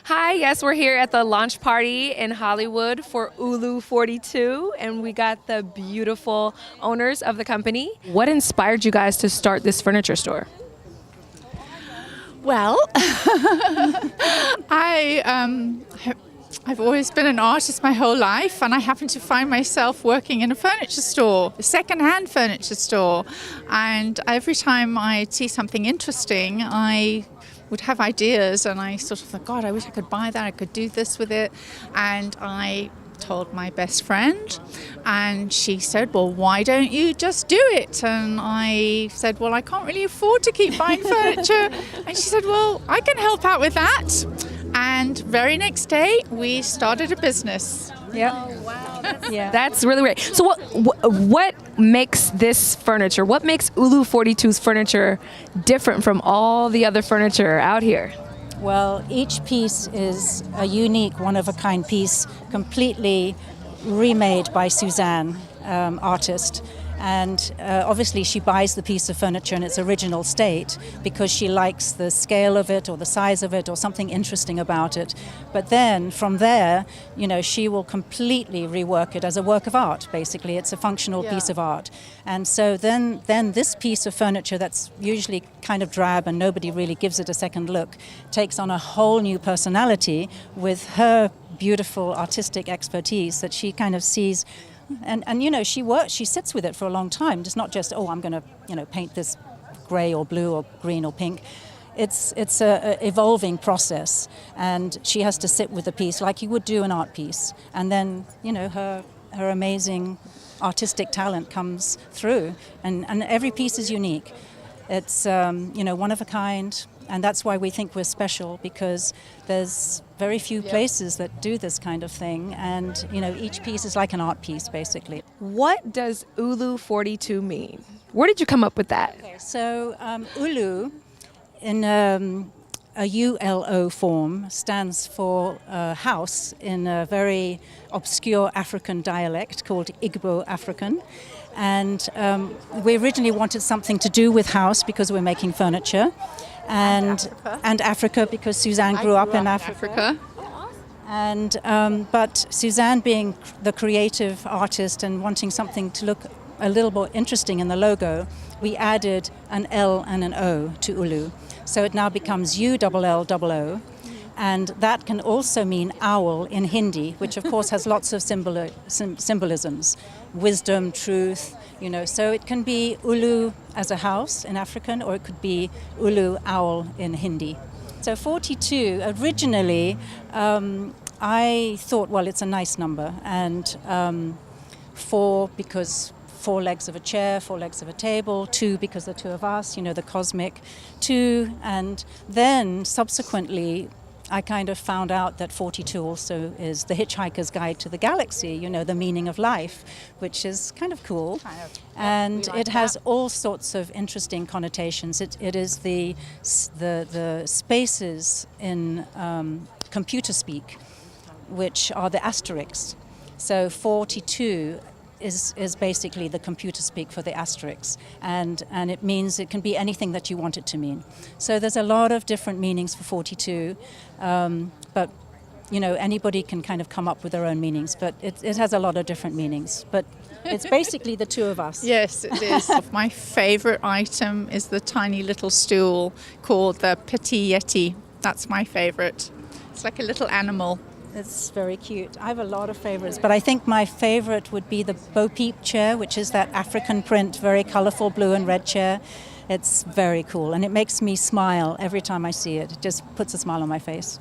Hi, yes, we're here at the launch party in Hollywood for Ulloo 42, and we got the beautiful owners of the company. What inspired you guys to start this furniture store? Well, I've always been an artist my whole life, and I happened to find myself working in a furniture store, a second-hand furniture store. And every time I'd see something interesting, I would have ideas, and I sort of thought, God, I wish I could buy that, I could do this with it. And I told my best friend, and she said, well, why don't you just do it? And I said, well, I can't really afford to keep buying furniture. And she said, well, I can help out with that. And very next day, we started a business. Yeah. Oh, wow. That's really great. So what makes this furniture, what makes Ulloo 42's furniture different from all the other furniture out here? Well, each piece is a unique, one-of-a-kind piece, completely remade by Suzanne, artist. And obviously she buys the piece of furniture in its original state because she likes the scale of it or the size of it or something interesting about it. But then from there, she will completely rework it as a work of art, basically. It's a functional piece of art. And so then this piece of furniture that's usually kind of drab and nobody really gives it a second look takes on a whole new personality with her beautiful artistic expertise that she kind of sees. And she sits with it for a long time. It's not just, I'm going to, paint this gray or blue or green or pink. It's a evolving process, and she has to sit with the piece like you would do an art piece. And then, her amazing artistic talent comes through, and every piece is unique. It's, one of a kind, and that's why we think we're special, because there's very few places that do this kind of thing, and each piece is like an art piece, basically. What does Ulloo 42 mean? Where did you come up with that? Okay, so Ulloo, in a ULO form, stands for house in a very obscure African dialect called Igbo African. And we originally wanted something to do with house because we're making furniture. And Africa, because Suzanne grew up in Africa. And but Suzanne, being the creative artist and wanting something to look a little more interesting in the logo, we added an L and an O to Ulloo. So it now becomes ULLOO. And that can also mean owl in Hindi, which of course has lots of symbolisms, wisdom, truth, So it can be Ulloo as a house in African, or it could be Ulloo owl in Hindi. So 42, originally, I thought, well, it's a nice number. And 4, because 4 legs of a chair, 4 legs of a table, 2 because the two of us, the cosmic 2. And then subsequently, I kind of found out that 42 also is the Hitchhiker's Guide to the Galaxy, the meaning of life, which is kind of cool. And it has all sorts of interesting connotations. It is the spaces in computer speak, which are the asterisks. So 42 is basically the computer speak for the asterisks, and it means it can be anything that you want it to mean. So there's a lot of different meanings for 42, but anybody can kind of come up with their own meanings, but it has a lot of different meanings. But it's basically the two of us. Yes, it is. My favorite item is the tiny little stool called the Petit Yeti. That's my favorite. It's like a little animal. It's very cute. I have a lot of favorites, but I think my favorite would be the Bo Peep chair, which is that African print, very colorful blue and red chair. It's very cool, and it makes me smile every time I see it. It just puts a smile on my face.